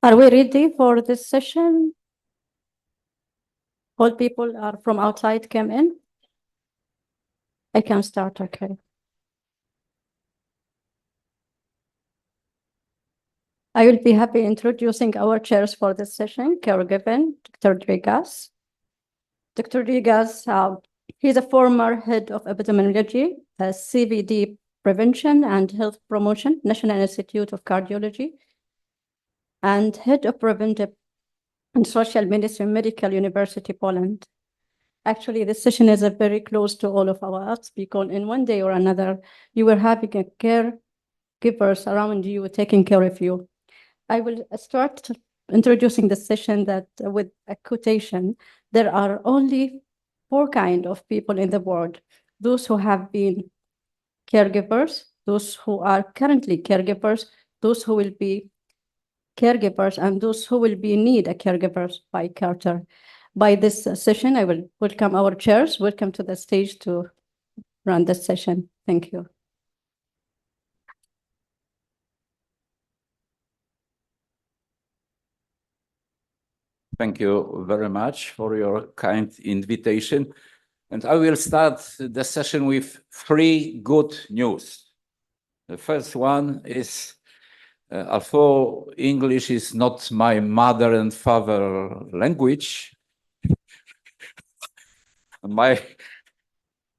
Are we ready for this session? All people are from outside came in? I can start, okay. I will be happy introducing our chairs for this session, Caregiving, Dr. Drygas. Dr. Drygas, he's a former head of epidemiology, CVD prevention and health promotion, National Institute of Cardiology, and head of preventive and social medicine, Medical University, Poland. Actually, this session is very close to all of us because in one day or another, you were having a caregivers around you taking care of you. I will start introducing the session that with a quotation. There are only 4 kinds of people in the world: those who have been caregivers, those who are currently caregivers, those who will be caregivers, and those who will be need a caregivers by Carter. By this session, I will welcome our chairs. Welcome to the stage to run this session. Thank you. Thank you very much for your kind invitation. And I will start the session with 3 good news. The first one is, although English is not my mother and father language, my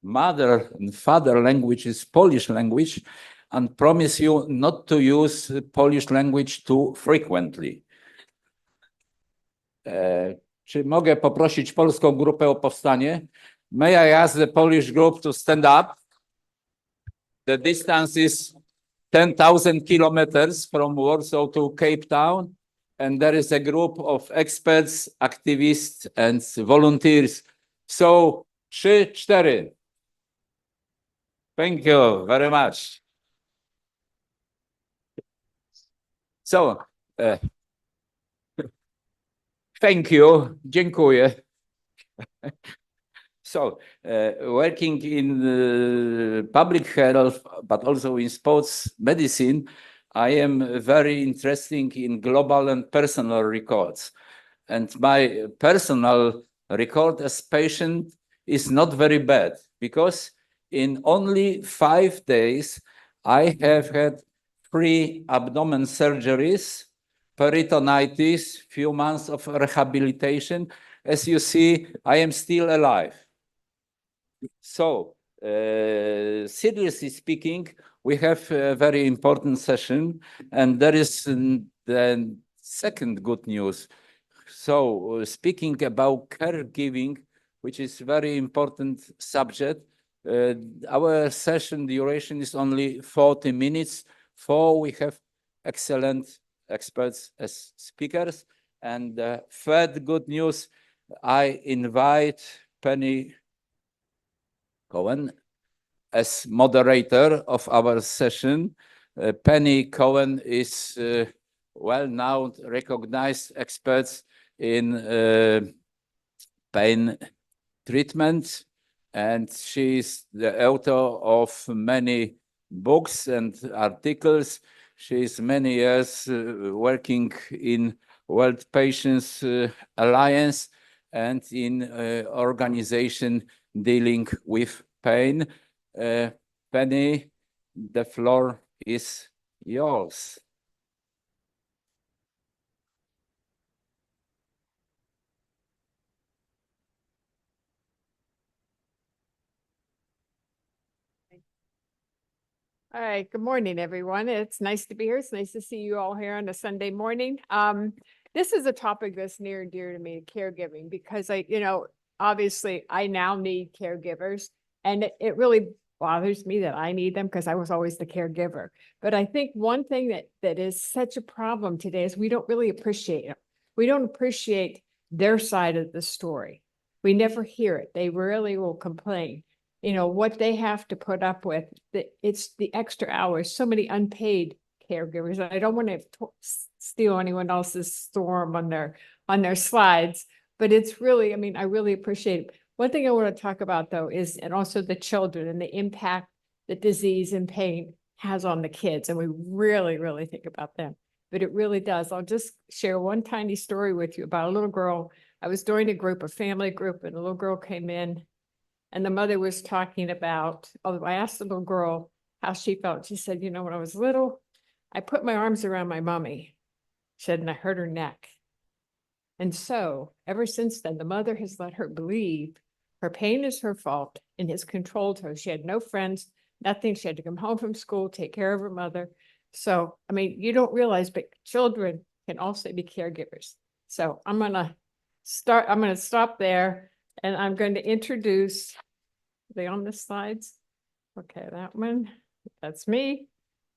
mother and father language is Polish language, and promise you not to use Polish language too frequently. Czy mogę poprosić polską grupę o powstanie? May I ask the Polish group to stand up? The distance is 10,000 kilometers from Warsaw to Cape Town, and there is a group of experts, activists, and volunteers. So, 3, 4. Thank you very much. So, thank you. Dziękuję. So, working in public health, but also in sports medicine, I am very interested in global and personal records. And my personal record as patient is not very bad, because in only 5 days, I have had 3 abdomen surgeries, peritonitis, few months of rehabilitation. As you see, I am still alive. So, seriously speaking, we have a very important session, and there is the second good news. So, speaking about caregiving, which is a very important subject, our session duration is only 40 minutes. We have excellent experts as speakers. And third good news, I invite Penney Cowan as moderator of our session. Penney Cowan is well-known, recognized experts in pain treatment, and she is the author of many books and articles. She is many years working in World Patients Alliance and in organization dealing with pain. Penney, the floor is yours. All right, good morning, everyone. It's nice to be here. It's nice to see you all here on a Sunday morning. This is a topic that's near and dear to me, caregiving, because obviously I now need caregivers, and it really bothers me that I need them because I was always the caregiver. But I think one thing that is such a problem today is we don't really appreciate them. We don't appreciate their side of the story. We never hear it. They rarely will complain. What they have to put up with, it's the extra hours, so many unpaid caregivers. I don't want to steal anyone else's storm on their slides, but it's really, I really appreciate it. One thing I want to talk about, though, is, and also the children and the impact that disease and pain has on the kids. And we really, really think about them. but it really does. I'll just share one tiny story with you about a little girl. I was doing a family group, and a little girl came in, and the mother was talking about, I asked the little girl how she felt. She said, when I was little, I put my arms around my mommy. She said, and I hurt her neck. And so ever since then, the mother has let her believe her pain is her fault and has controlled her. She had no friends, nothing. She had to come home from school, take care of her mother. So, you don't realize, but children can also be caregivers. So I'm going to stop there, and I'm going to introduce, are they on the slides? Okay, that one, that's me.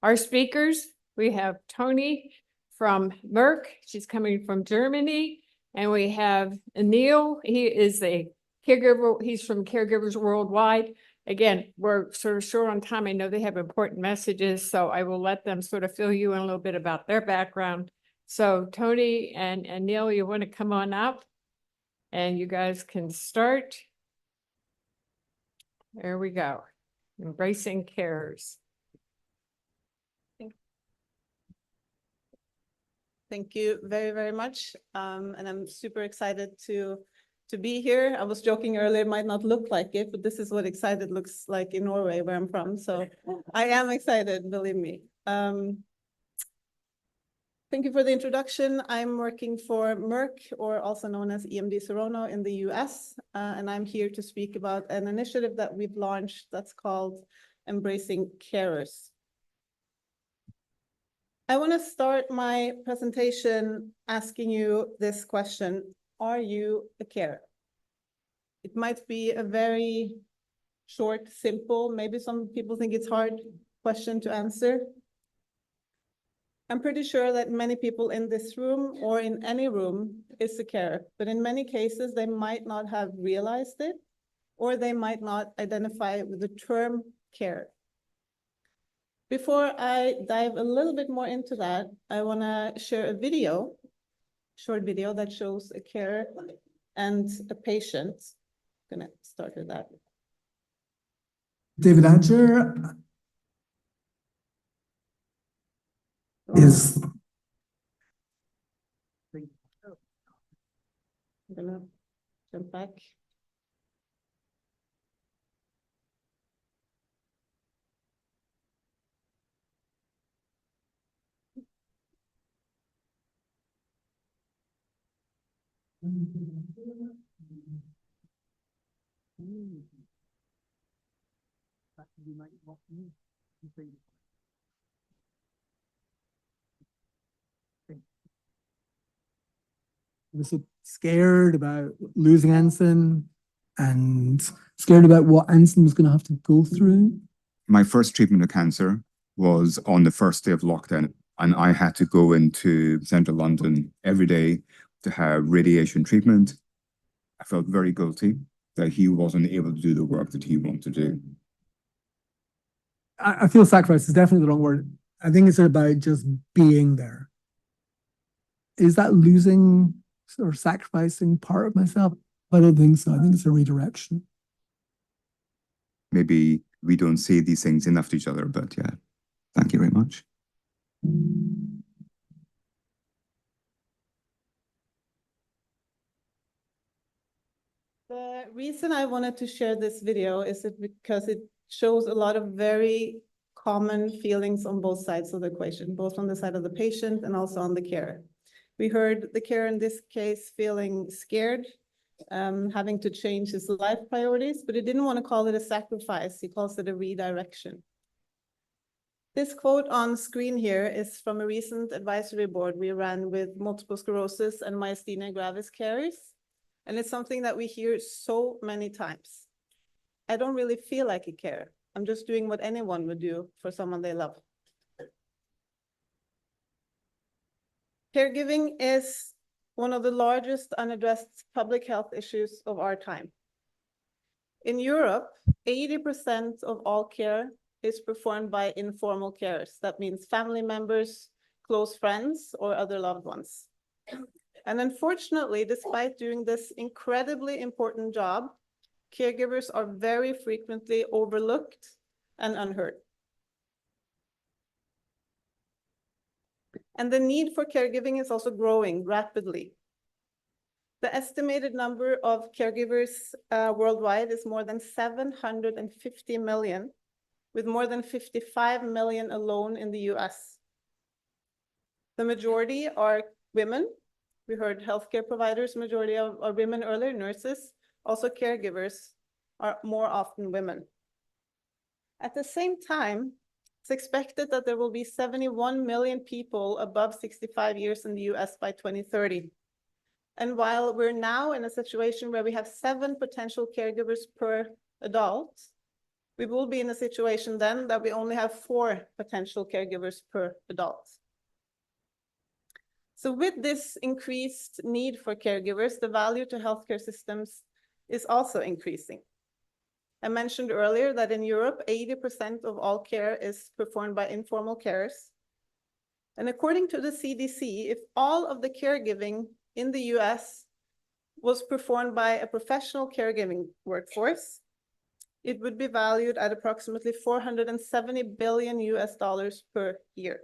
Our speakers, we have Tony from Merck. She's coming from Germany. And we have Anil. He is a caregiver. He's from Caregivers Worldwide. Again, we're sort of short on time. I know they have important messages, so I will let them sort of fill you in a little bit about their background. So Tony and Anil, you want to come on up, and you guys can start. There we go. Embracing carers. Thank you very, very much. And I'm super excited to be here. I was joking earlier, it might not look like it, but this is what excited looks like in Norway, where I'm from. So I am excited, believe me. Thank you for the introduction. I'm working for Merck, or also known as EMD Serono in the US. And I'm here to speak about an initiative that we've launched that's called Embracing Carers. I want to start my presentation asking you this question. Are you a carer? It might be a very short, simple, maybe some people think it's hard question to answer. I'm pretty sure that many people in this room or in any room is a carer, but in many cases, they might not have realized it, or they might not identify with the term care. Before I dive a little bit more into that, I want to share a short video that shows a carer and a patient. I'm going to start with that. David Adger is... I'm going to jump back. Was scared about losing Anson and scared about what Anson was going to have to go through. My first treatment of cancer was on the first day of lockdown, and I had to go into central London every day to have radiation treatment. I felt very guilty that he wasn't able to do the work that he wanted to do. I feel sacrifice is definitely the wrong word. I think it's about just being there. Is that losing or sacrificing part of myself? I don't think so. I think it's a redirection. Maybe we don't say these things enough to each other, but yeah, thank you very much. The reason I wanted to share this video is because it shows a lot of very common feelings on both sides of the equation, both on the side of the patient and also on the carer. We heard the carer in this case feeling scared, having to change his life priorities, but he didn't want to call it a sacrifice. He calls it a redirection. This quote on screen here is from a recent advisory board we ran with multiple sclerosis and myasthenia gravis carers. And it's something that we hear so many times. I don't really feel like a carer. I'm just doing what anyone would do for someone they love. Caregiving is one of the largest unaddressed public health issues of our time. In Europe, 80% of all care is performed by informal carers. That means family members, close friends, or other loved ones. And unfortunately, despite doing this incredibly important job, caregivers are very frequently overlooked and unheard. And the need for caregiving is also growing rapidly. The estimated number of caregivers worldwide is more than 750 million, with more than 55 million alone in the US. The majority are women. We heard healthcare providers, majority are women earlier, nurses, also caregivers are more often women. At the same time, it's expected that there will be 71 million people above 65 years in the US by 2030. And while we're now in a situation where we have 7 potential caregivers per adult, we will be in a situation then that we only have 4 potential caregivers per adult. So with this increased need for caregivers, the value to healthcare systems is also increasing. I mentioned earlier that in Europe, 80% of all care is performed by informal carers. And according to the CDC, if all of the caregiving in the US was performed by a professional caregiving workforce, it would be valued at approximately $470 billion per year.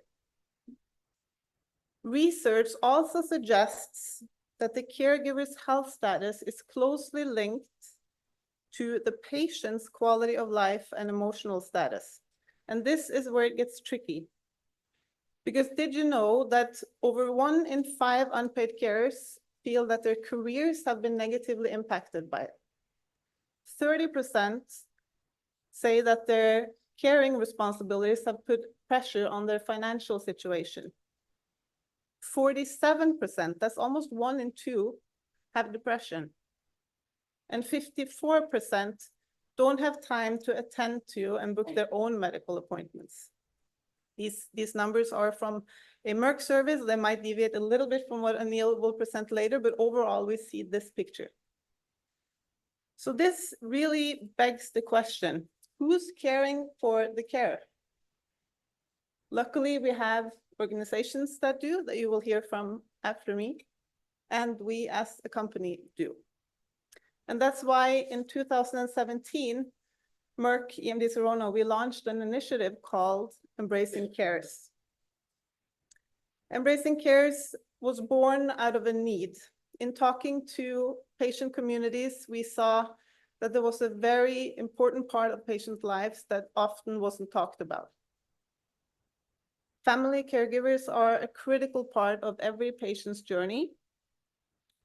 Research also suggests that the caregiver's health status is closely linked to the patient's quality of life and emotional status. And this is where it gets tricky. Because did you know that over 1 in 5 unpaid carers feel that their careers have been negatively impacted by it? 30% say that their caring responsibilities have put pressure on their financial situation. 47%, that's almost 1 in 2, have depression. And 54% don't have time to attend to and book their own medical appointments. These numbers are from a Merck survey. They might deviate a little bit from what Anil will present later, but overall we see this picture. So this really begs the question, who's caring for the care? Luckily, we have organizations that do, that you will hear from after me, and we as a company do. And that's why in 2017, Merck, EMD Serono, we launched an initiative called Embracing Cares. Embracing Cares was born out of a need. In talking to patient communities, we saw that there was a very important part of patients' lives that often wasn't talked about. Family caregivers are a critical part of every patient's journey,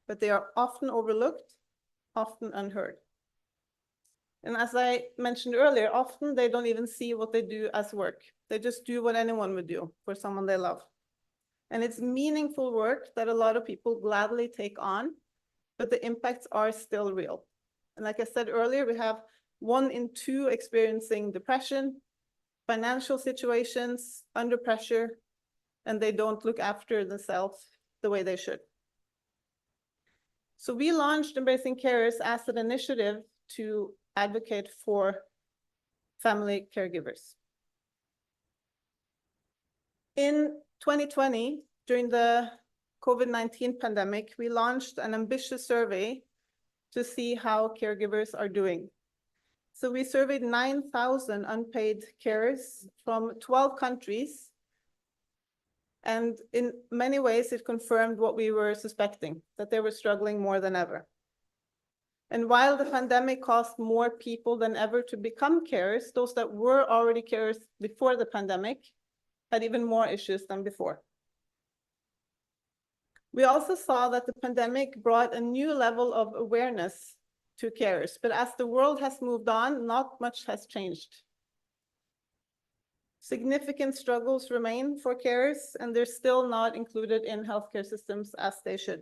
but they are often overlooked, often unheard. And as I mentioned earlier, often they don't even see what they do as work. They just do what anyone would do for someone they love. And it's meaningful work that a lot of people gladly take on, but the impacts are still real. And like I said earlier, we have 1 in 2 experiencing depression, financial situations, under pressure, and they don't look after themselves the way they should. So we launched Embracing Carers as an initiative to advocate for family caregivers. In 2020, during the COVID-19 pandemic, we launched an ambitious survey to see how caregivers are doing. So we surveyed 9,000 unpaid carers from 12 countries. And in many ways, it confirmed what we were suspecting, that they were struggling more than ever. And while the pandemic caused more people than ever to become carers, those that were already carers before the pandemic had even more issues than before. We also saw that the pandemic brought a new level of awareness to carers, but as the world has moved on, not much has changed. Significant struggles remain for carers, and they're still not included in healthcare systems as they should.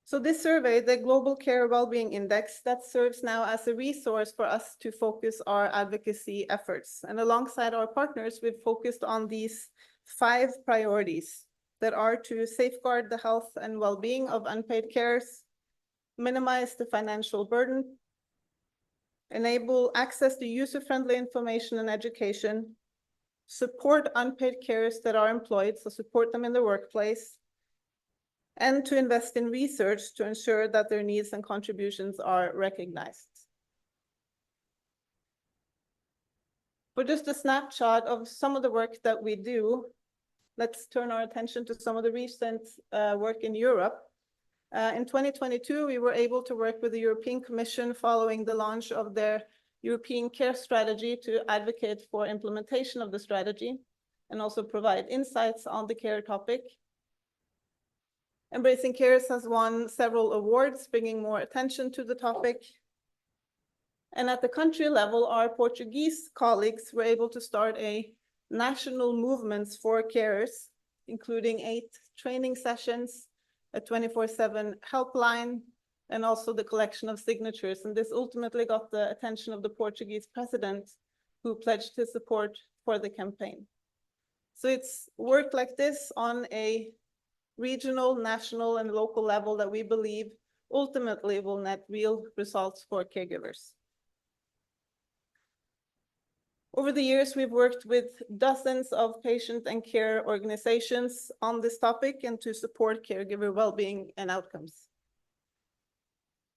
So this survey, the Global Care Wellbeing Index, that serves now as a resource for us to focus our advocacy efforts. And alongside our partners, we've focused on these 5 priorities that are to safeguard the health and well-being of unpaid carers, minimize the financial burden, enable access to user-friendly information and education, support unpaid carers that are employed, so support them in the workplace, and to invest in research to ensure that their needs and contributions are recognized. For just a snapshot of some of the work that we do, let's turn our attention to some of the recent work in Europe. In 2022, we were able to work with the European Commission following the launch of their European Care Strategy to advocate for implementation of the strategy and also provide insights on the care topic. Embracing Cares has won several awards, bringing more attention to the topic. And at the country level, our Portuguese colleagues were able to start a national movement for carers, including 8 training sessions, a 24/7 helpline, and also the collection of signatures. And this ultimately got the attention of the Portuguese president, who pledged his support for the campaign. So it's work like this on a regional, national, and local level that we believe ultimately will net real results for caregivers. Over the years, we've worked with dozens of patient and care organizations on this topic and to support caregiver well-being and outcomes.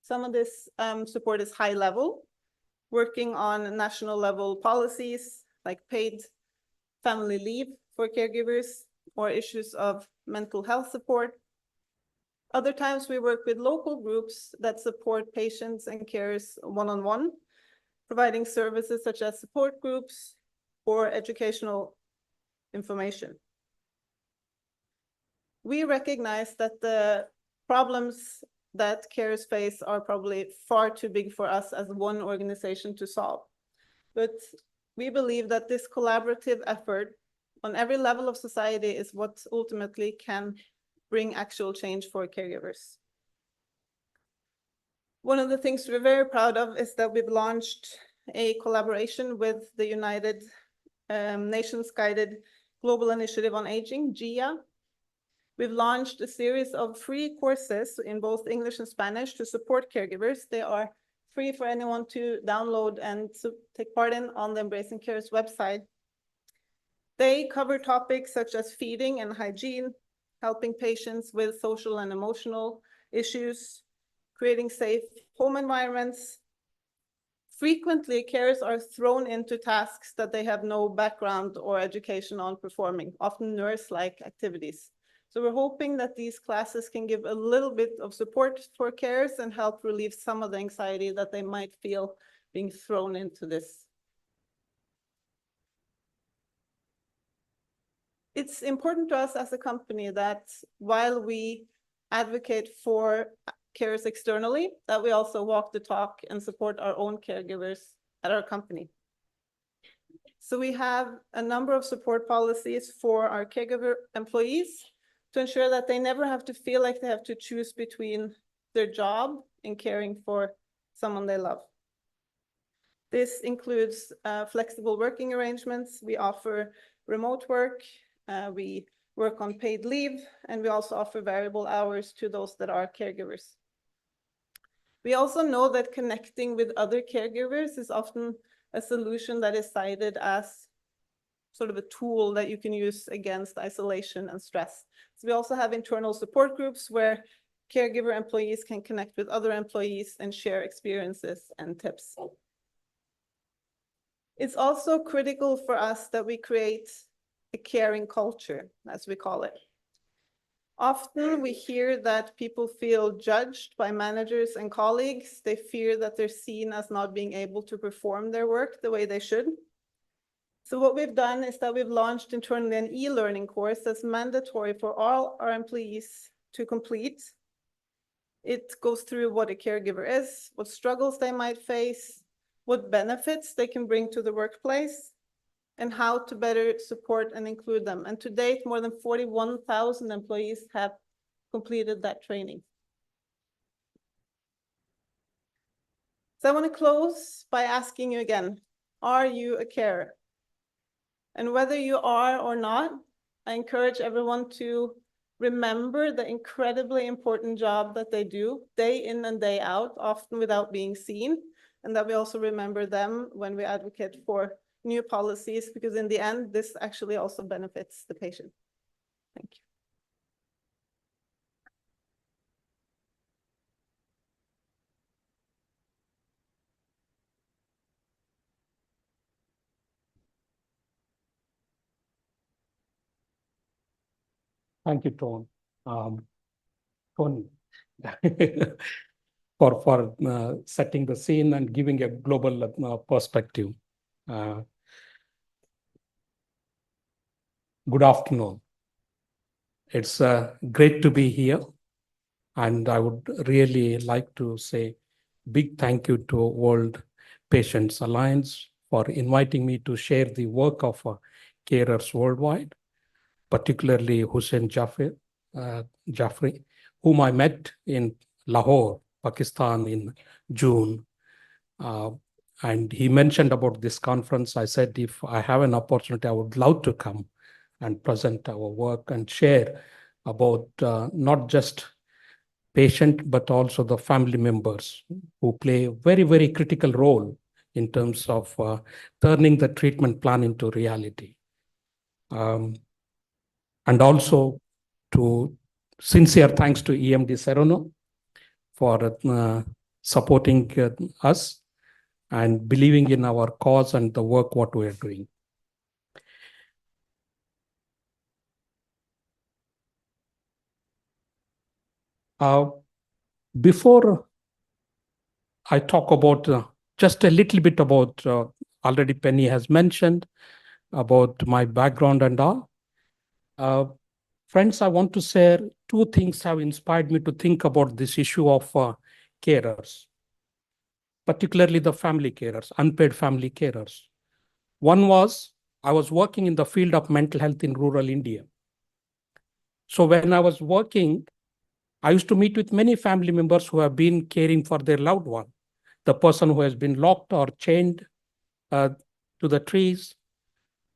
Some of this support is high level, working on national level policies like paid family leave for caregivers or issues of mental health support. Other times we work with local groups that support patients and carers one-on-one, providing services such as support groups or educational information. We recognize that the problems that carers face are probably far too big for us as one organization to solve. But we believe that this collaborative effort on every level of society is what ultimately can bring actual change for caregivers. One of the things we're very proud of is that we've launched a collaboration with the United Nations Guided Global Initiative on Aging, KGaA. We've launched a series of free courses in both English and Spanish to support caregivers. They are free for anyone to download and to take part in on the Embracing Cares website. They cover topics such as feeding and hygiene, helping patients with social and emotional issues, creating safe home environments. Frequently, carers are thrown into tasks that they have no background or education on performing, often nurse-like activities. So we're hoping that these classes can give a little bit of support for carers and help relieve some of the anxiety that they might feel being thrown into this. It's important to us as a company that while we advocate for carers externally, that we also walk the talk and support our own caregivers at our company. So we have a number of support policies for our caregiver employees to ensure that they never have to feel like they have to choose between their job and caring for someone they love. This includes flexible working arrangements. We offer remote work. We work on paid leave, and we also offer variable hours to those that are caregivers. We also know that connecting with other caregivers is often a solution that is cited as sort of a tool that you can use against isolation and stress. So we also have internal support groups where caregiver employees can connect with other employees and share experiences and tips. It's also critical for us that we create a caring culture, as we call it. Often we hear that people feel judged by managers and colleagues. They fear that they're seen as not being able to perform their work the way they should. So what we've done is that we've launched internally an e-learning course that's mandatory for all our employees to complete. It goes through what a caregiver is, what struggles they might face, what benefits they can bring to the workplace, and how to better support and include them. And to date, more than 41,000 employees have completed that training. So I want to close by asking you again, are you a carer? And whether you are or not, I encourage everyone to remember the incredibly important job that they do day in and day out, often without being seen, and that we also remember them when we advocate for new policies, because in the end, this actually also benefits the patient. Thank you. Thank you, Tony, for setting the scene and giving a global perspective. Good afternoon. It's great to be here, and I would really like to say big thank you to World Patients Alliance for inviting me to share the work of carers worldwide, particularly Hussein Jaffrey, whom I met in Lahore, Pakistan in June. And he mentioned about this conference. I said, if I have an opportunity, I would love to come and present our work and share about not just patient, but also the family members who play a very, very critical role in terms of turning the treatment plan into reality. And also to sincere thanks to EMD Serrano for supporting us and believing in our cause and the work what we are doing. Before I talk about just a little bit about, already Penny has mentioned about my background and all. Friends, I want to share two things have inspired me to think about this issue of carers, particularly the family carers, unpaid family carers. One was, I was working in the field of mental health in rural India. So when I was working, I used to meet with many family members who have been caring for their loved one, the person who has been locked or chained to the trees,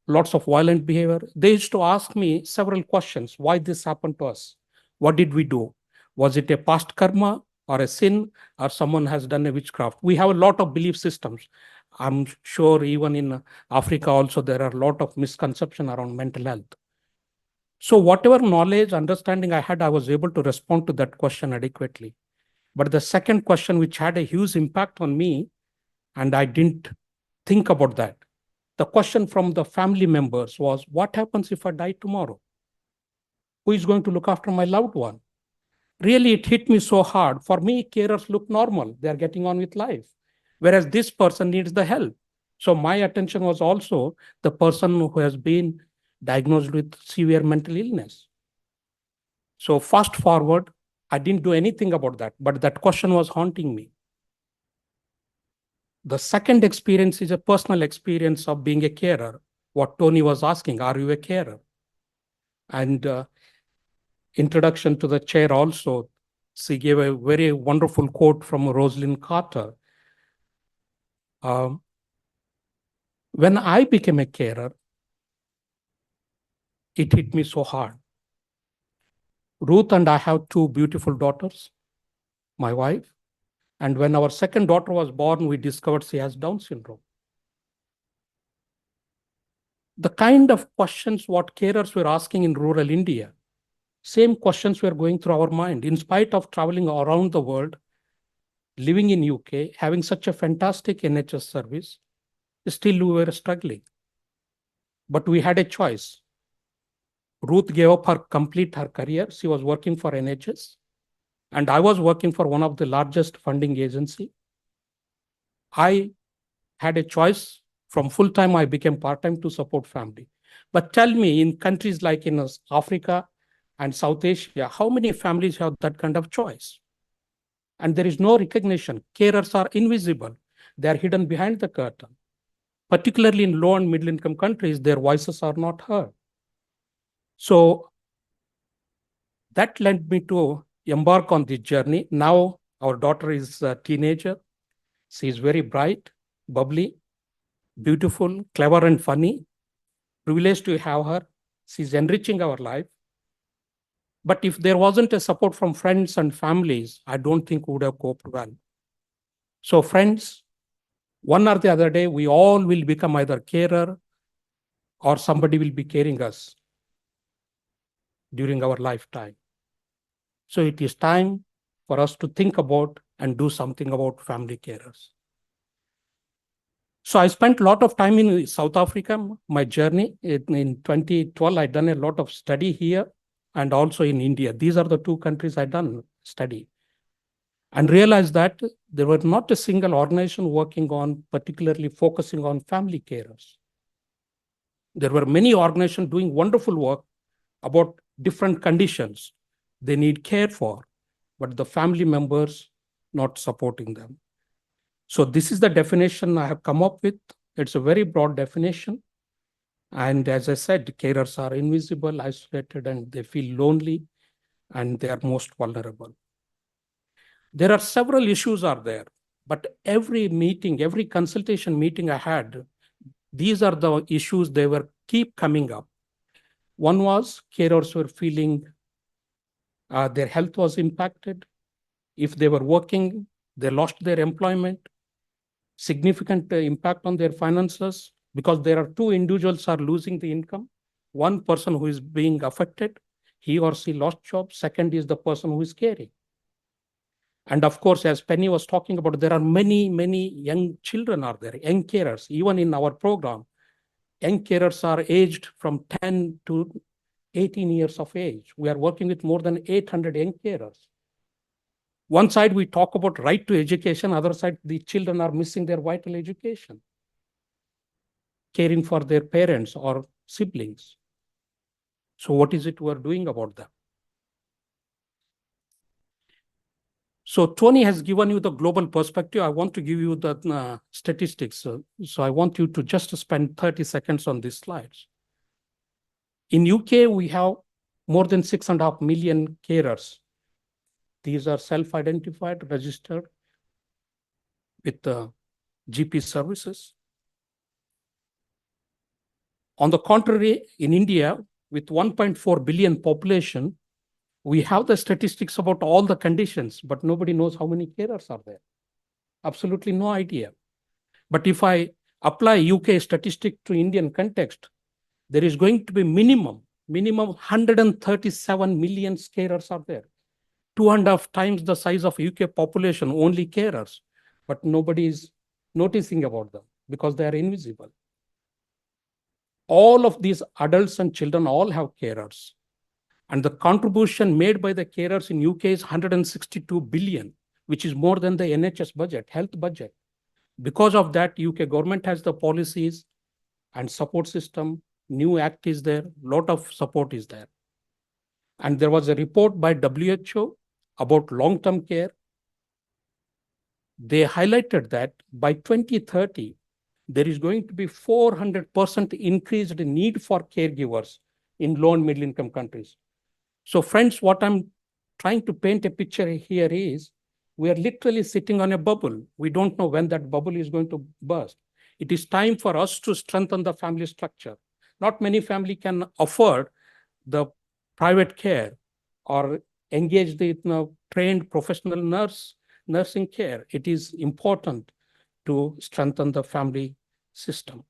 lots of violent behavior. They used to ask me several questions. Why this happened to us? What did we do? Was it a past karma or a sin, or someone has done a witchcraft? We have a lot of belief systems. I'm sure even in Africa also, there are a lot of misconceptions around mental health. So whatever knowledge, understanding I had, I was able to respond to that question adequately. But the second question, which had a huge impact on me, and I didn't think about that. The question from the family members was, what happens if I die tomorrow? Who is going to look after my loved one? Really, it hit me so hard. For me, carers look normal. They're getting on with life. Whereas this person needs the help. So my attention was also the person who has been diagnosed with severe mental illness. So fast forward, I didn't do anything about that, but that question was haunting me. The second experience is a personal experience of being a carer. What Tony was asking, are you a carer? And introduction to the chair also, she gave a very wonderful quote from Rosalind Carter. When I became a carer, it hit me so hard. Ruth and I have two beautiful daughters, my wife. And when our second daughter was born, we discovered she has Down syndrome. The kind of questions what carers were asking in rural India, same questions were going through our mind. In spite of traveling around the world, living in UK, having such a fantastic NHS service, still we were struggling. But we had a choice. Ruth gave up her career. She was working for NHS. And I was working for one of the largest funding agency. I had a choice. From full-time, I became part-time to support family. But tell me, in countries like in Africa and South Asia, how many families have that kind of choice? And there is no recognition. Carers are invisible. They are hidden behind the curtain. Particularly in low and middle income countries, their voices are not heard. So that led me to embark on this journey. Now our daughter is a teenager. She is very bright, bubbly, beautiful, clever and funny. Privileged to have her. She's enriching our life. But if there wasn't a support from friends and families, I don't think we would have coped well. So friends, one or the other day, we all will become either carer or somebody will be caring us during our lifetime. So it is time for us to think about and do something about family carers. So I spent a lot of time in South Africa, my journey. In 2012, I'd done a lot of study here. and also in India. These are the two countries I done study. And realized that there were not a single organization working on particularly focusing on family carers. There were many organizations doing wonderful work about different conditions they need care for, but the family members not supporting them. So this is the definition I have come up with. It's a very broad definition. And as I said, carers are invisible, isolated, and they feel lonely, and they are most vulnerable. There are several issues are there, but every meeting, every consultation meeting I had, these are the issues they were keep coming up. One was carers were feeling their health was impacted. If they were working, they lost their employment, significant impact on their finances, because there are two individuals are losing the income. One person who is being affected, he or she lost job. Second is the person who is caring. And of course, as Penney was talking about, there are many, many young children are there, young carers. Even in our program, young carers are aged from 10 to 18 years of age. We are working with more than 800 young carers. One side, we talk about right to education. Other side, the children are missing their vital education, caring for their parents or siblings. So what is it we're doing about that? So Tony has given you the global perspective. I want to give you the statistics. So I want you to just spend 30 seconds on these slides. In UK, we have more than 6.5 million carers. These are self-identified, registered with the GP services. On the contrary, in India, with 1.4 billion population, we have the statistics about all the conditions, but nobody knows how many carers are there. Absolutely no idea. But if I apply UK statistic to Indian context, there is going to be minimum 137 million carers are there. 2.5 times the size of UK population, only carers, but nobody is noticing about them because they are invisible. All of these adults and children all have carers. And the contribution made by the carers in UK is 162 billion, which is more than the NHS budget, health budget. Because of that, UK government has the policies and support system. New act is there, lot of support is there. And there was a report by WHO about long-term care. They highlighted that by 2030, there is going to be 400% increased need for caregivers in low and middle income countries. So friends, what I'm trying to paint a picture here is, we are literally sitting on a bubble. We don't know when that bubble is going to burst. It is time for us to strengthen the family structure. Not many families can afford the private care or engage the trained professional nursing care. It is important to strengthen the family system.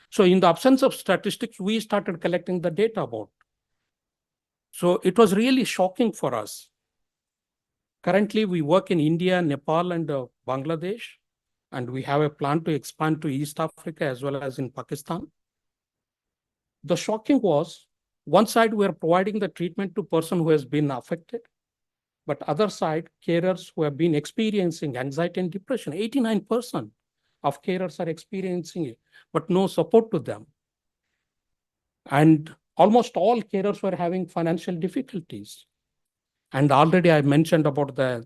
So in the absence of statistics, we started collecting the data about. So it was really shocking for us. Currently, we work in India, Nepal, and Bangladesh, and we have a plan to expand to East Africa as well as in Pakistan. The shocking was, one side, we are providing the treatment to person who has been affected, but other side, carers who have been experiencing anxiety and depression. 89% of carers are experiencing it, but no support to them. And almost all carers were having financial difficulties. And already I mentioned about the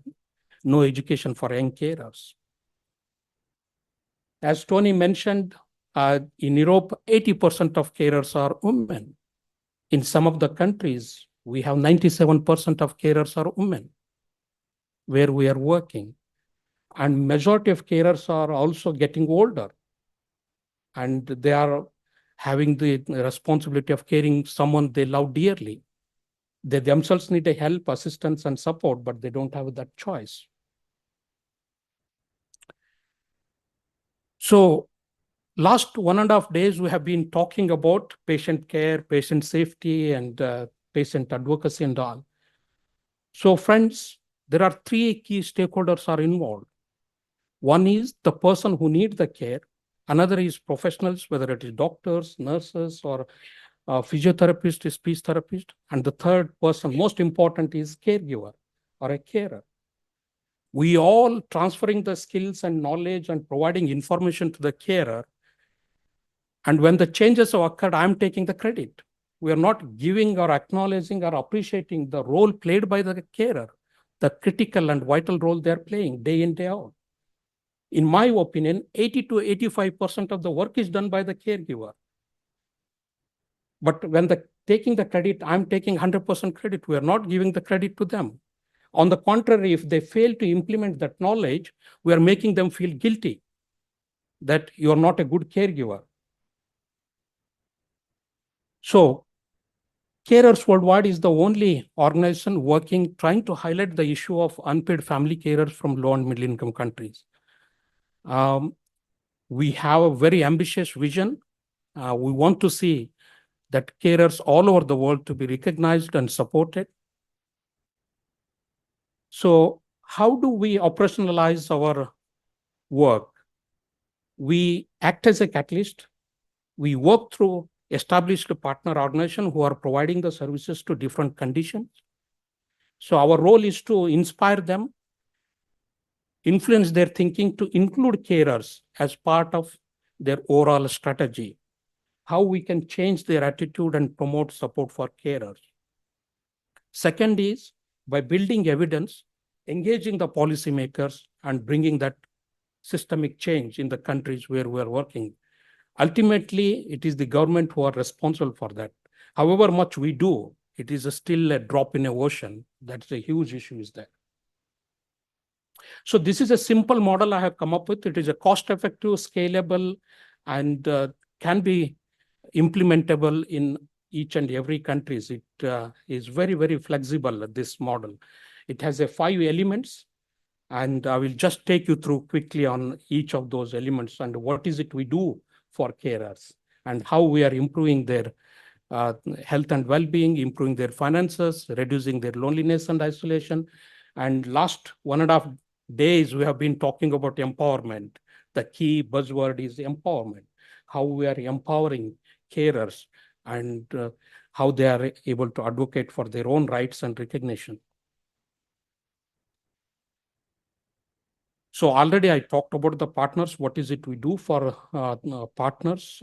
no education for young carers. As Tony mentioned, in Europe, 80% of carers are women. In some of the countries, we have 97% of carers are women, where we are working. And majority of carers are also getting older. And they are having the responsibility of caring someone they love dearly. They themselves need a help, assistance, and support, but they don't have that choice. So last 1.5 days, we have been talking about patient care, patient safety, and patient advocacy and all. So friends, there are 3 key stakeholders are involved. One is the person who needs the care. Another is professionals, whether it is doctors, nurses, or physiotherapist is speech therapist, and the third person, most important, is caregiver or a carer. We all transferring the skills and knowledge and providing information to the carer. And when the changes have occurred, I'm taking the credit. We are not giving or acknowledging or appreciating the role played by the carer, the critical and vital role they're playing day in, day out. In my opinion, 80 to 85% of the work is done by the caregiver. But when taking the credit, I'm taking 100% credit. We are not giving the credit to them. On the contrary, if they fail to implement that knowledge, we are making them feel guilty that you're not a good caregiver. So Carers Worldwide is the only organization trying to highlight the issue of unpaid family carers from low and middle income countries. We have a very ambitious vision. We want to see that carers all over the world to be recognized and supported. So how do we operationalize our work? We act as a catalyst. We work through established partner organizations who are providing the services to different conditions. So our role is to inspire them, influence their thinking to include carers as part of their overall strategy, how we can change their attitude and promote support for carers. Second is by building evidence, engaging the policymakers and bringing that systemic change in the countries where we are working. Ultimately, it is the government who are responsible for that. However much we do, it is still a drop in the ocean. That's a huge issue is there. So this is a simple model I have come up with. It is a cost-effective, scalable, and can be implementable in each and every country. It is very, very flexible, this model. It has 5 elements, and I will just take you through quickly on each of those elements and what is it we do for carers and how we are improving their health and well-being, improving their finances, reducing their loneliness and isolation. And last 1.5 days, we have been talking about empowerment. The key buzzword is empowerment, how we are empowering carers and how they are able to advocate for their own rights and recognition. So already I talked about the partners. What is it we do for partners?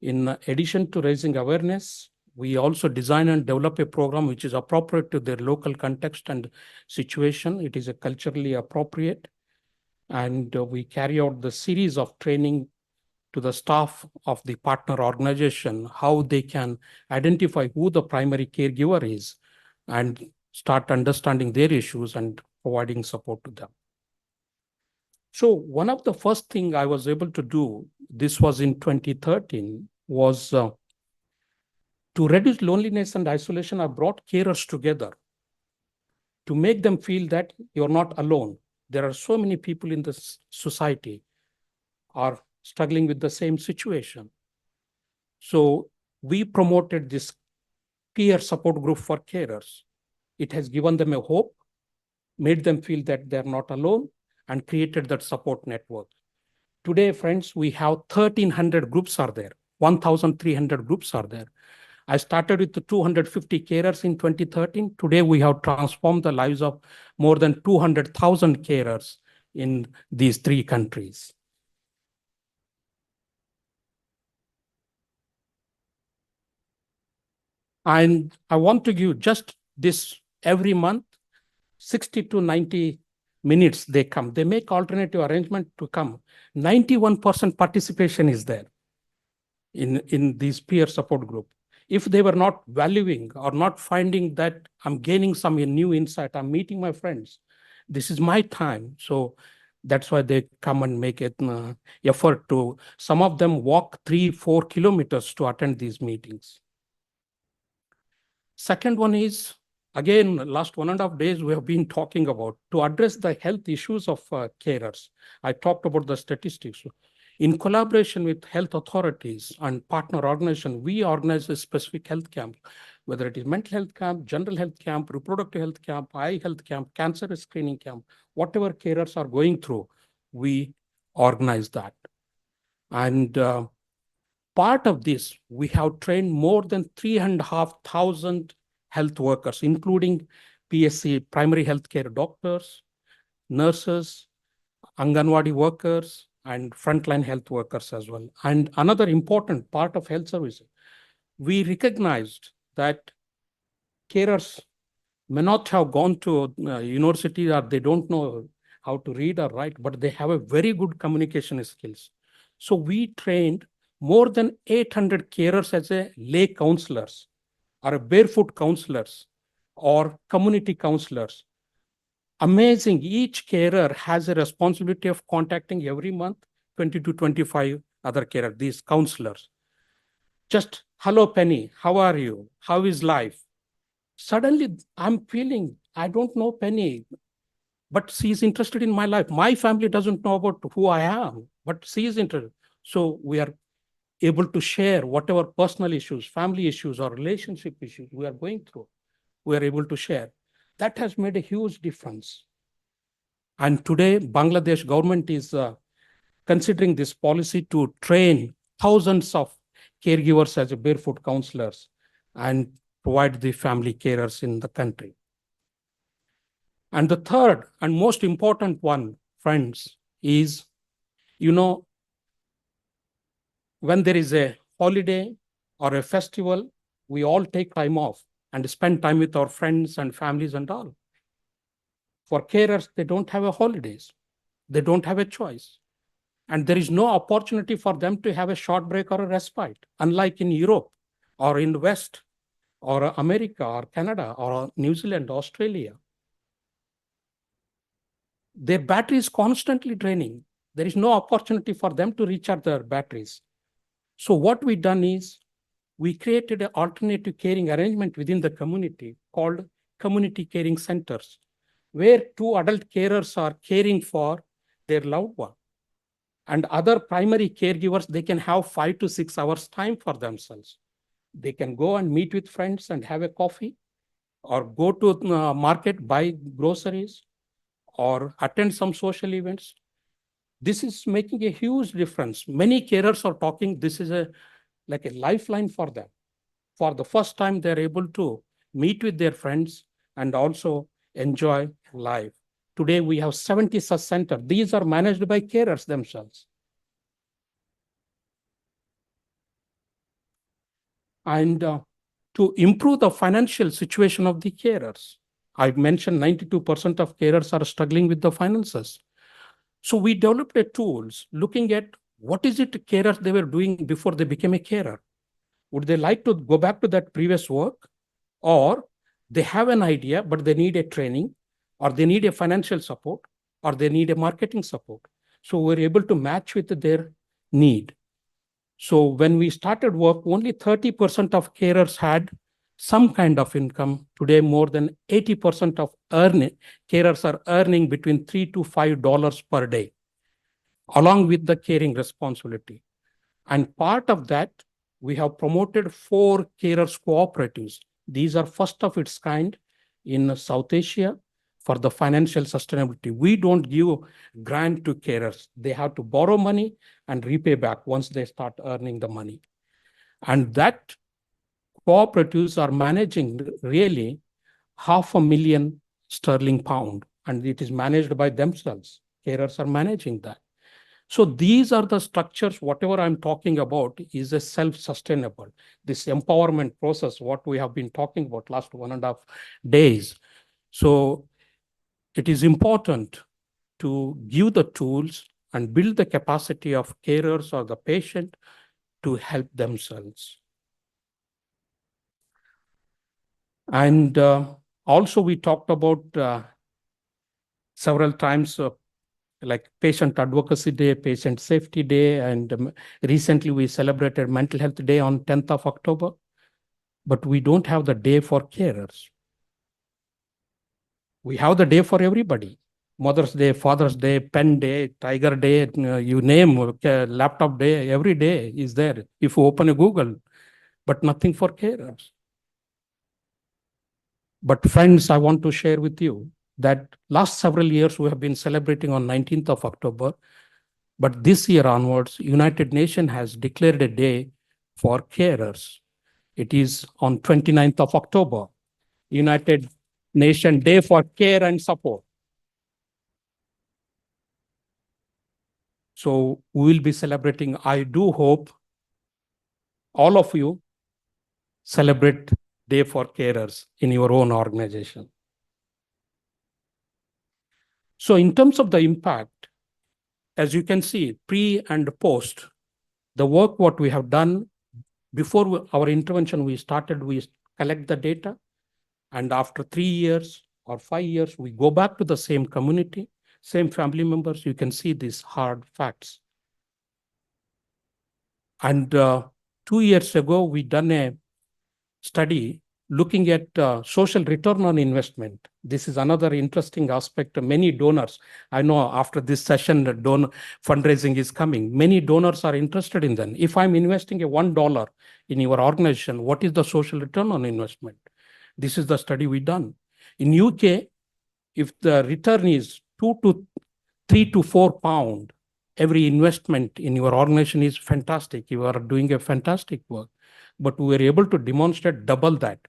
In addition to raising awareness, we also design and develop a program which is appropriate to their local context and situation. It is culturally appropriate. And we carry out the series of training to the staff of the partner organization, how they can identify who the primary caregiver is and start understanding their issues and providing support to them. So one of the first things I was able to do, this was in 2013, was to reduce loneliness and isolation. I brought carers together to make them feel that you're not alone. There are so many people in this society are struggling with the same situation. So we promoted this peer support group for carers. It has given them a hope, made them feel that they're not alone, and created that support network. Today, friends, we have 1,300 groups are there. 1,300 groups are there. I started with the 250 carers in 2013. Today, we have transformed the lives of more than 200,000 carers in these 3 countries. And I want to give just this every month, 60 to 90 minutes they come. They make alternative arrangement to come. 91% participation is there in these peer support group. If they were not valuing or not finding that I'm gaining some new insight, I'm meeting my friends, this is my time. So that's why they come and make an effort to, some of them walk 3-4 kilometers to attend these meetings. Second one is, again, last 1.5 days, we have been talking about to address the health issues of carers. I talked about the statistics. In collaboration with health authorities and partner organizations, we organize a specific health camp, whether it is mental health camp, general health camp, reproductive health camp, eye health camp, cancer screening camp, whatever carers are going through, we organize that. And part of this, we have trained more than 3,500 health workers, including PSC, primary healthcare doctors, nurses, Anganwadi workers, and frontline health workers as well. And another important part of health services, we recognized that carers may not have gone to university, or they don't know how to read or write, but they have a very good communication skills. So we trained more than 800 carers as a lay counselors, or a barefoot counselors, or community counselors. Amazing, each carer has a responsibility of contacting every month 20 to 25 other carers, these counselors. Just, hello Penny, how are you? How is life? Suddenly I'm feeling, I don't know Penny, but she's interested in my life. My family doesn't know about who I am, but she is interested. So we are able to share whatever personal issues, family issues, or relationship issues we are going through. We are able to share. That has made a huge difference. And today, Bangladesh government is considering this policy to train thousands of caregivers as a barefoot counselors and provide the family carers in the country. And the third and most important one, friends, is, when there is a holiday or a festival, we all take time off and spend time with our friends and families and all. For carers, they don't have a holidays. They don't have a choice. And there is no opportunity for them to have a short break or a respite, unlike in Europe or in the West or America or Canada or New Zealand, Australia. Their battery is constantly draining. There is no opportunity for them to recharge their batteries. So what we done is, we created an alternative caring arrangement within the community called community caring centers, where 2 adult carers are caring for their loved one. And other primary caregivers, they can have 5 to 6 hours time for themselves. They can go and meet with friends and have a coffee, or go to market, buy groceries, or attend some social events. This is making a huge difference. Many carers are talking, this is like a lifeline for them. For the first time, they're able to meet with their friends and also enjoy life. Today, we have 70 such centers. These are managed by carers themselves. And to improve the financial situation of the carers, I've mentioned 92% of carers are struggling with the finances. So we developed a tools looking at what is it carers they were doing before they became a carer. Would they like to go back to that previous work? Or they have an idea, but they need a training, or they need a financial support, or they need a marketing support. So we're able to match with their need. So when we started work, only 30% of carers had some kind of income. Today, more than 80% of carers are earning between $3 to $5 per day, along with the caring responsibility. And part of that, we have promoted 4 carers cooperatives. These are first of its kind in South Asia for the financial sustainability. We don't give grant to carers. They have to borrow money and repay back once they start earning the money. And that cooperatives are managing really £500,000, and it is managed by themselves. Carers are managing that. So these are the structures, whatever I'm talking about is a self-sustainable. This empowerment process, what we have been talking about last 1.5 days. So it is important to give the tools and build the capacity of carers or the patient to help themselves. And also we talked about several times like Patient Advocacy Day, Patient Safety Day, and recently we celebrated Mental Health Day on 10th of October, but we don't have the day for carers. We have the day for everybody. Mother's Day, Father's Day, Pen Day, Tiger Day, you name, laptop day, every day is there if you open a Google, but nothing for carers. But friends, I want to share with you that last several years we have been celebrating on 19th of October, but this year onwards, United Nations has declared a day for carers. It is on 29th of October, United Nations Day for Care and Support. So we will be celebrating. I do hope all of you celebrate Day for Carers in your own organization. So in terms of the impact, as you can see, pre and post, the work what we have done before our intervention, we collect the data. And after 3 years or 5 years, we go back to the same community, same family members. You can see these hard facts. And 2 years ago, we done a study looking at social return on investment. This is another interesting aspect. Many donors, I know after this session, fundraising is coming. Many donors are interested in that. If I'm investing a $1 in your organization, what is the social return on investment? This is the study we done. In UK, if the return is 3 to 4 pound, every investment in your organization is fantastic. You are doing a fantastic work. But we were able to demonstrate double that,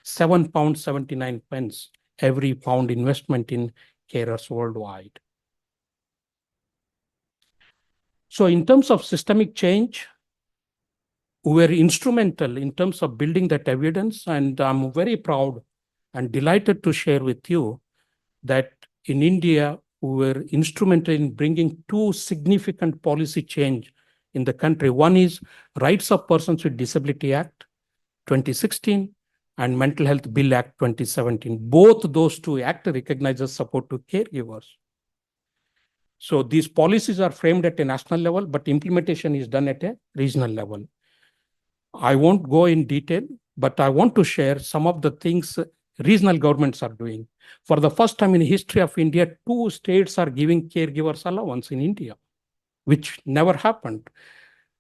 £7.79 every pound investment in carers worldwide. So in terms of systemic change, we were instrumental in terms of building that evidence, and I'm very proud and delighted to share with you that in India, we were instrumental in bringing 2 significant policy change in the country. One is Rights of Persons with Disability Act 2016 and Mental Health Bill Act 2017. Both those 2 acts recognizes support to caregivers. So these policies are framed at a national level, but implementation is done at a regional level. I won't go in detail, but I want to share some of the things regional governments are doing. For the first time in the history of India, 2 states are giving caregivers allowance in India, which never happened.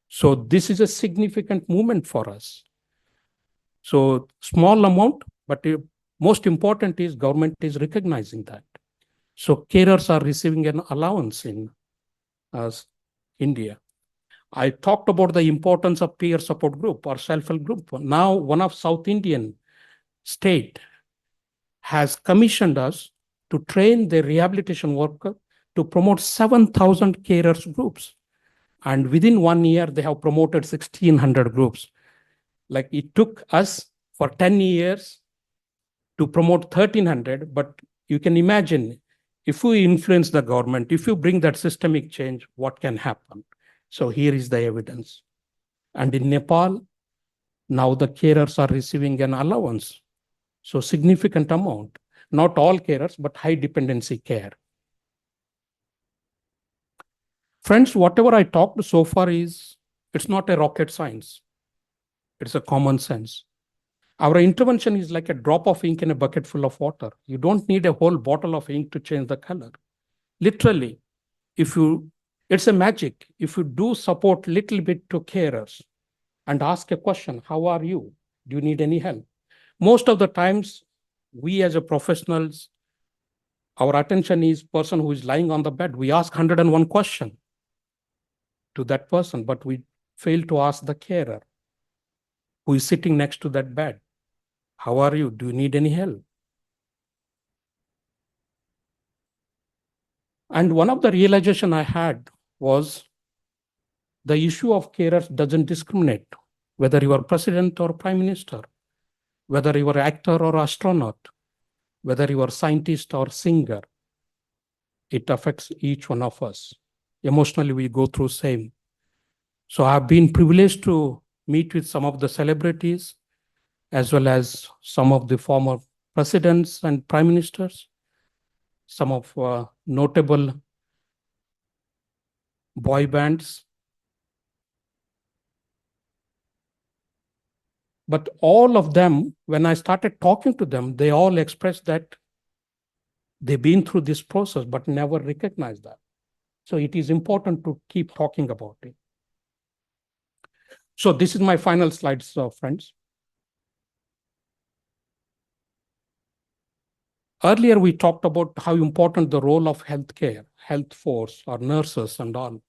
So this is a significant movement for us. So small amount, but most important is government is recognizing that. So carers are receiving an allowance in India. I talked about the importance of peer support group or self-help group. Now, one of South Indian state has commissioned us to train the rehabilitation worker to promote 7,000 carers groups. And within 1 year, they have promoted 1,600 groups. Like it took us for 10 years to promote 1,300, but you can imagine if we influence the government, if you bring that systemic change, what can happen? So here is the evidence. And in Nepal, now the carers are receiving an allowance. So significant amount, not all carers, but high dependency care. Friends, whatever I talked so far it's not a rocket science. It's a common sense. Our intervention is like a drop of ink in a bucket full of water. You don't need a whole bottle of ink to change the color. Literally, it's a magic. If you do support little bit to carers and ask a question, how are you? Do you need any help? Most of the times, we as a professionals, our attention is person who is lying on the bed. We ask 101 questions to that person, but we fail to ask the carer who is sitting next to that bed. How are you? Do you need any help? And one of the realization I had was the issue of carers doesn't discriminate, whether you are president or prime minister, whether you are actor or astronaut, whether you are scientist or singer. It affects each one of us. Emotionally, we go through same. So I've been privileged to meet with some of the celebrities, as well as some of the former presidents and prime ministers, some of notable boy bands. But all of them, when I started talking to them, they all expressed that they've been through this process, but never recognized that. So it is important to keep talking about it. So this is my final slides, friends. Earlier, we talked about how important the role of healthcare, health force, or nurses and all.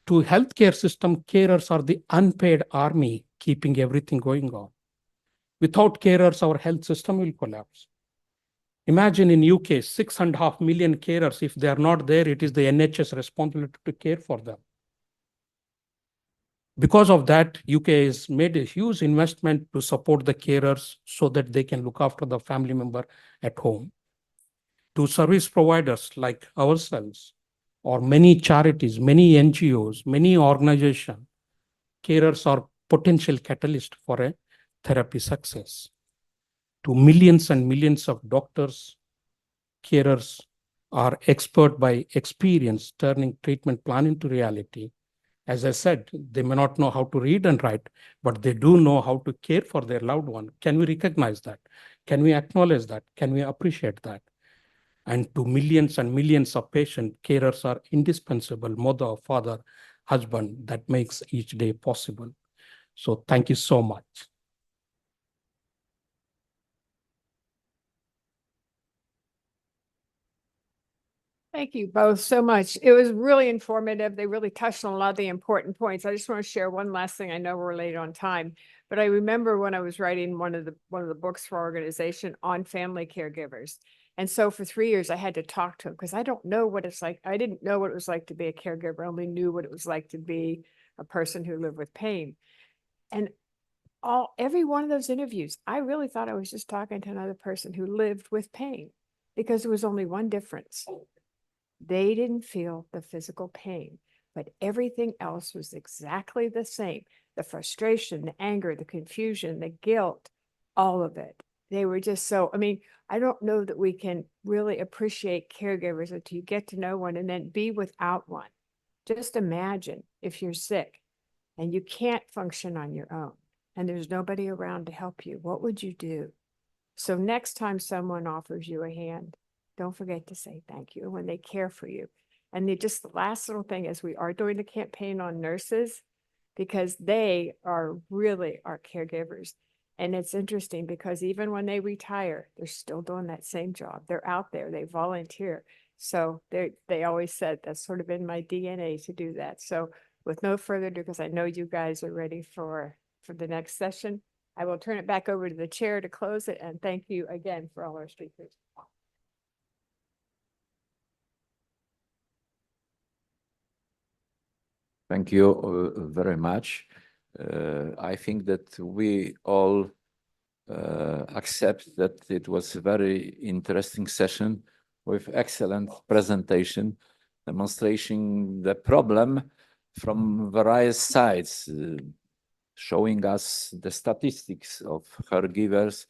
To healthcare system, carers are the unpaid army keeping everything going on. Without carers, our health system will collapse. Imagine in UK, 6.5 million carers. If they are not there, it is the NHS responsibility to care for them. Because of that, UK has made a huge investment to support the carers so that they can look after the family member at home. To service providers like ourselves, or many charities, many NGOs, many organizations, carers are potential catalyst for a therapy success. To millions and millions of doctors, carers are expert by experience turning treatment plan into reality. As I said, they may not know how to read and write, but they do know how to care for their loved one. Can we recognize that? Can we acknowledge that? Can we appreciate that? And to millions and millions of patients, carers are indispensable, mother, father, husband, that makes each day possible. So thank you so much. Thank you both so much. It was really informative. They really touched on a lot of the important points. I just want to share one last thing. I know we're late on time, but I remember when I was writing one of the books for our organization on family caregivers. And so for 3 years, I had to talk to them because I don't know what it's like. I didn't know what it was like to be a caregiver. I only knew what it was like to be a person who lived with pain. And every one of those interviews, I really thought I was just talking to another person who lived with pain because there was only one difference. They didn't feel the physical pain, but everything else was exactly the same. The frustration, the anger, the confusion, the guilt, all of it. They were just so, I mean, I don't know that we can really appreciate caregivers until you get to know one and then be without one. Just imagine if you're sick and you can't function on your own and there's nobody around to help you. What would you do? So next time someone offers you a hand, don't forget to say thank you when they care for you. And just the last little thing is we are doing a campaign on nurses because they are really our caregivers. And it's interesting because even when they retire, they're still doing that same job. They're out there, they volunteer. So they always said that's sort of in my DNA to do that. So with no further ado, because I know you guys are ready for the next session, I will turn it back over to the chair to close it. And thank you again for all our speakers. Thank you very much. I think that we all accept that it was a very interesting session with excellent presentation, demonstrating the problem from various sides, showing us the statistics of caregivers,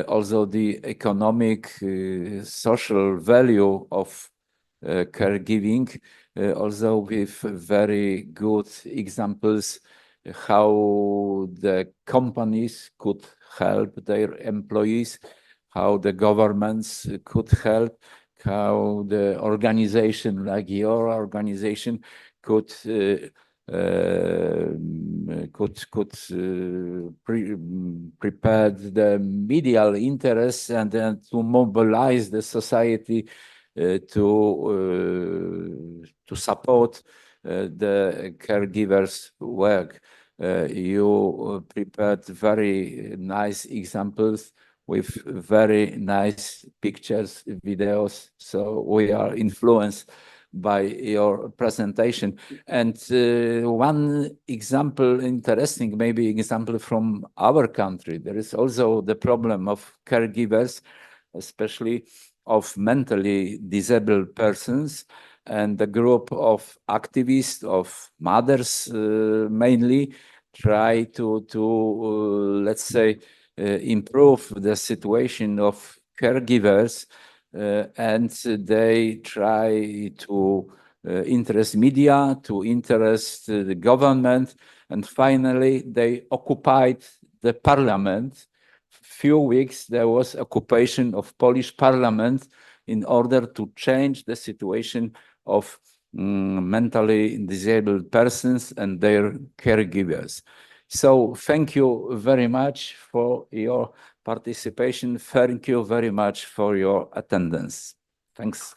also the economic, social value of caregiving, also with very good examples how the companies could help their employees, how the governments could help, how the organization like your organization could prepare the medial interests and then to mobilize the society to support the caregivers' work. You prepared very nice examples with very nice pictures, videos. So we are influenced by your presentation. And one example, interesting, maybe example from our country, there is also the problem of caregivers, especially of mentally disabled persons, and the group of activists, of mothers mainly, try to let's say, improve the situation of caregivers, and they try to interest media, to interest the government, and finally they occupied the parliament. Few weeks there was occupation of Polish parliament in order to change the situation of mentally disabled persons and their caregivers. So thank you very much for your participation. Thank you very much for your attendance. Thanks.